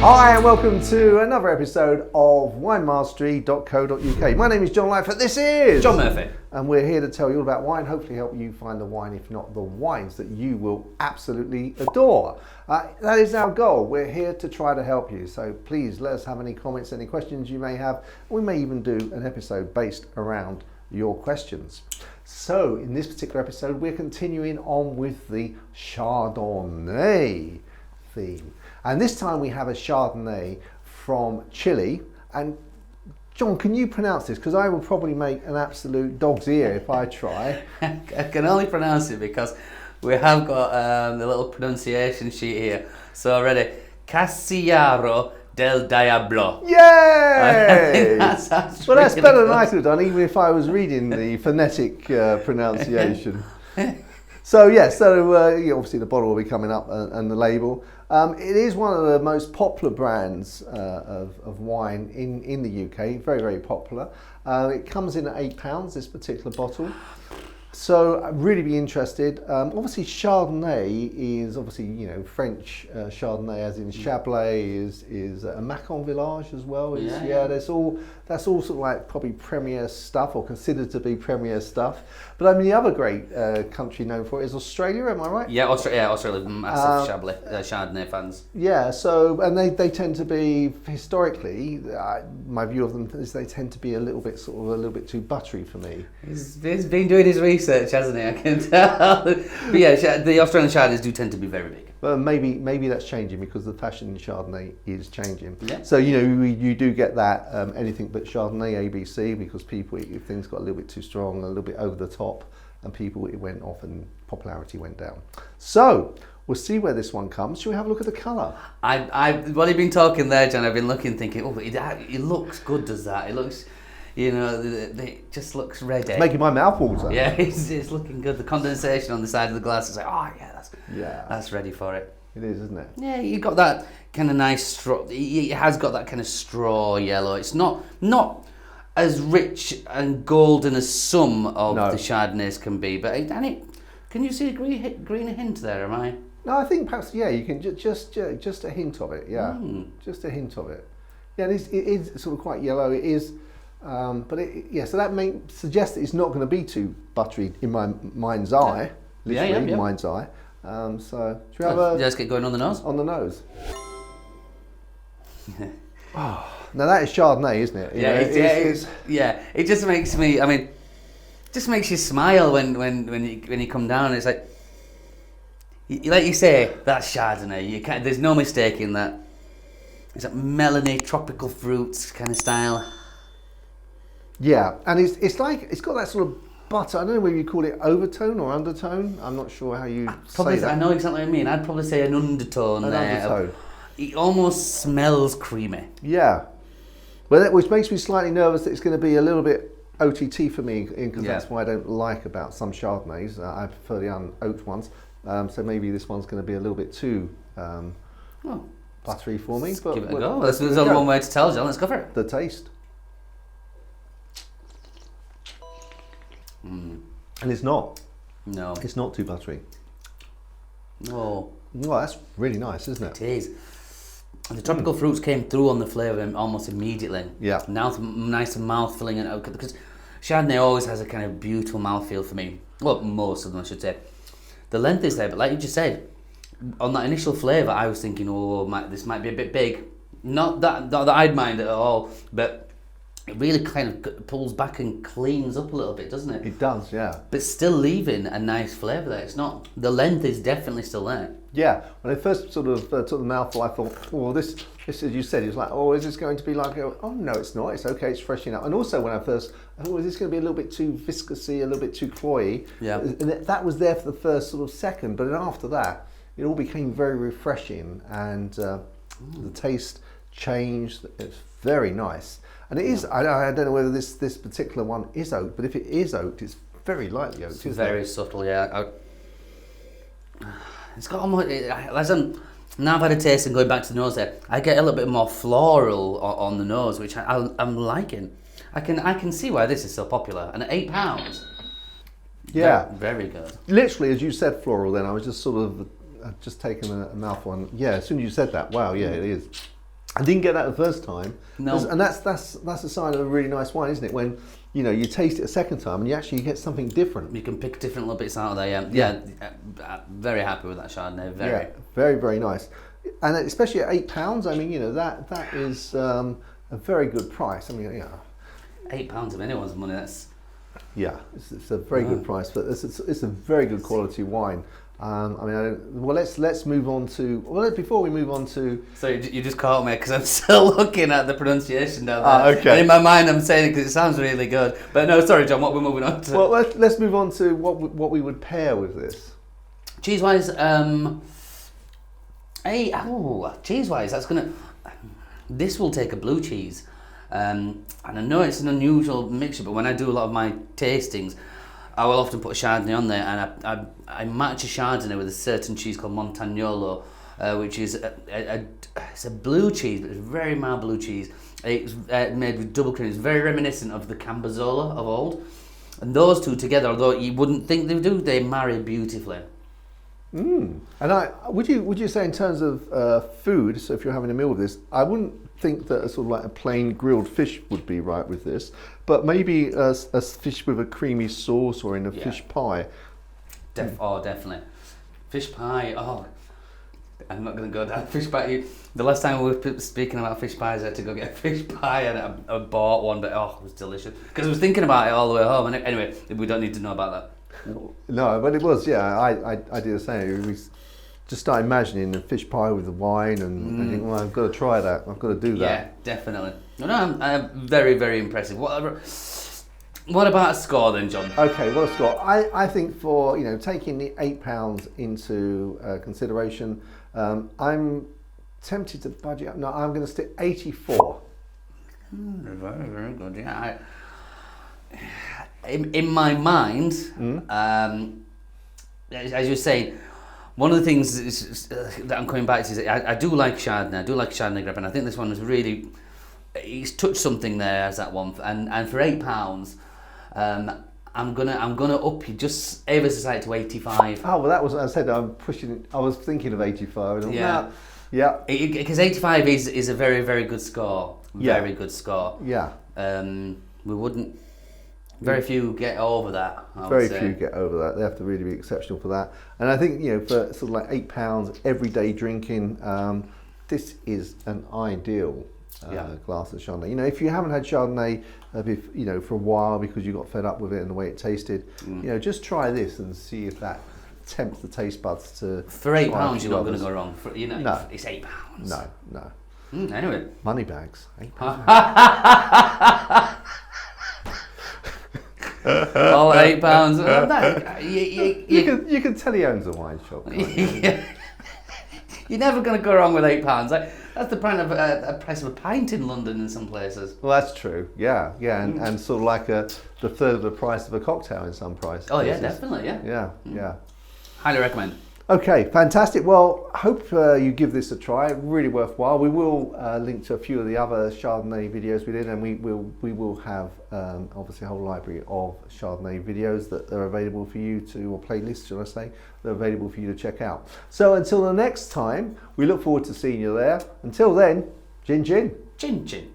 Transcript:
Hi and welcome to another episode of winemastery.co.uk. My name is John Lightfoot, this is John Murphy. And we're here to tell you all about wine, hopefully help you find the wine, if not the wines that you will absolutely adore. That is our goal. We're here to try to help you. So please let us have any comments, any questions you may have. We may even do an episode based around your questions. So in this particular episode, we're continuing on with the Chardonnay theme. And this time we have a Chardonnay from Chile. And John, can you pronounce this? Because I will probably make an absolute dog's ear if I try. I can only pronounce it because we have got the little pronunciation sheet here. So ready, Casillero del Diablo. Yay! That sounds Well, that's really better good. than I could have done, even if I was reading the phonetic pronunciation. So obviously the bottle will be coming up and the label. It is one of the most popular brands of wine in the UK, very, very popular. It comes in at £8, this particular bottle. So I'd really be interested. Obviously Chardonnay is obviously, French Chardonnay as in Chablais is a Macon village as well. That's all sort of like probably premier stuff or considered to be premier stuff. But I mean the other great country known for it is Australia, am I right? Yeah, Australia, massive Chablais, Chardonnay fans. Yeah, so, and they tend to be, historically, my view of them is they tend to be a little bit too buttery for me. He's been doing his research, hasn't he? I can tell. But yeah, the Australian Chardonnays do tend to be very big. But maybe that's changing because the fashion in Chardonnay is changing. Yeah. So you do get that anything but Chardonnay ABC because people, if things got a little bit too strong, a little bit over the top, and it went off and popularity went down. So we'll see where this one comes. Shall we have a look at the colour? While you've been talking there, John, I've been looking, thinking, it looks good, does that? It looks, it just looks ready. It's making my mouth water. Yeah, it's looking good. The condensation on the side of the glass is like, that's ready for it. It is, isn't it? Yeah, you got that kind of nice straw. It has got that kind of straw yellow. It's not as rich and golden as some of the Chardonnays can be, but can you see a green hint there? Am I? No, I think perhaps you can just a hint of it. Yeah, just a hint of it. Yeah, it is sort of quite yellow. It is. So that may suggest that it's not going to be too buttery in my mind's eye. Literally, mind's eye. So, should we have let's get going on the nose. On the nose. Now that is Chardonnay, isn't it? It just makes me. I mean, just makes you smile when you come down. It's like you say, that's Chardonnay. There's no mistaking that. It's that melony tropical fruits kind of style. Yeah, and it's like it's got that sort of butter. I don't know whether you call it overtone or undertone. I'm not sure how you say that. I know exactly what I mean. I'd probably say an undertone there. Undertone. It almost smells creamy. Yeah, well, which makes me slightly nervous that it's going to be a little bit OTT for me, because that's what I don't like about some Chardonnays. I prefer the un-oat ones. So maybe this one's going to be a little bit too buttery for me. But give it a go. There's only one way to tell, John. Let's go for it. The taste. And it's not. No. It's not too buttery. No. Well, that's really nice, isn't it? It is. And the tropical fruits came through on the flavour almost immediately. Yeah. Now it's nice and mouth-filling, because Chardonnay always has a kind of beautiful mouthfeel for me. Well, most of them, I should say. The length is there, but like you just said, on that initial flavour, I was thinking, this might be a bit big. Not that I'd mind at all, but it really kind of pulls back and cleans up a little bit, doesn't it? It does, yeah. But still leaving a nice flavour there. It's not, the length is definitely still there. Yeah, when I first sort of took the mouthful, I thought, this as you said, it was like, is this going to be like, no, it's not. It's okay, it's freshening up. And also when I thought, is this going to be a little bit too viscousy, a little bit too cloyy? Yeah. And that was there for the first sort of second, but then after that, it all became very refreshing, and the taste changed. It's very nice. And it is, I don't know whether this particular one is oat, but if it is oat, it's very lightly oat. It's very subtle, yeah. It's got almost, now I've had a taste and going back to the nose there, I get a little bit more floral on the nose, which I'm liking. I can see why this is so popular. And at £8, yeah, very good. Literally, as you said, floral. Then I was just sort of just taking a mouthful, and as soon as you said that, wow, yeah, it is. I didn't get that the first time. No. And that's a sign of a really nice wine, isn't it? When you taste it a second time and you actually get something different. You can pick different little bits out of there. Yeah. Very happy with that Chardonnay. Very. Yeah, very, very nice. And especially at £8, I mean, that is a very good price. I mean, £8 of anyone's money. That's it's a very good price, but it's a very good quality wine. Let's move on to. Well, before we move on to. So you just caught me because I'm still looking at the pronunciation down there. Okay. And in my mind, I'm saying it because it sounds really good. But no, sorry, John. What we're moving on to? Well, let's move on to what we would pair with this. Cheese-wise, cheese-wise, that's gonna. This will take a blue cheese, and I know it's an unusual mixture, but when I do a lot of my tastings, I will often put a Chardonnay on there, and I match a Chardonnay with a certain cheese called Montagnolo, which is it's a blue cheese, but it's very mild blue cheese. It's made with double cream. It's very reminiscent of the Cambozola of old, and those two together, although you wouldn't think they do, they marry beautifully. And would you say in terms of food? So if you're having a meal with this, I wouldn't think that a sort of like a plain grilled fish would be right with this, but maybe a fish with a creamy sauce or in a fish pie. Definitely. Fish pie. Oh, I'm not going to go down fish pie. The last time we were speaking about fish pies, I had to go get a fish pie, and I bought one, but it was delicious because I was thinking about it all the way home. And anyway, we don't need to know about that. No, but it was, I did the same. We just started imagining a fish pie with the wine, and I think, well, I've got to try that. I've got to do that. Yeah, definitely. No, I'm very, very impressive. What about a score then, John? Okay, what a score. I think for, taking the £8 into consideration, I'm tempted to budget up. No, I'm going to stick 84. Very, very good. Yeah. In my mind, as you're saying, one of the things that I'm coming back to is I do like Chardonnay. I do like Chardonnay grape, and I think this one was really. He's touched something there as that one, and for £8, I'm gonna up you just ever so slightly to 85. Oh well, that was, as I said, I'm pushing. I was thinking of 85. Yeah. Because 85 is a very, very good score. Very good score. Yeah. We wouldn't. Very few get over that. Very few get over that. They have to really be exceptional for that. And I think, for sort of like £8 everyday drinking, this is an ideal glass of Chardonnay. If you haven't had Chardonnay, for a while because you got fed up with it and the way it tasted, just try this and see if that tempts the taste buds to. For £8, you're not going to go wrong. No, it's £8. No. Anyway, money bags. all £8. You can tell he owns a wine shop. You're never going to go wrong with £8. That's the price of a pint in London in some places. Well, that's true. Yeah, and sort of like the third of the price of a cocktail in some places. Oh yeah, definitely. Yeah. Highly recommend. Okay, fantastic. Well, I hope you give this a try. Really worthwhile. We will link to a few of the other Chardonnay videos we did, and we will have obviously a whole library of Chardonnay videos that are available for you to, or playlists, should I say, they're available for you to check out. So until the next time, we look forward to seeing you there. Until then, gin gin. Gin gin.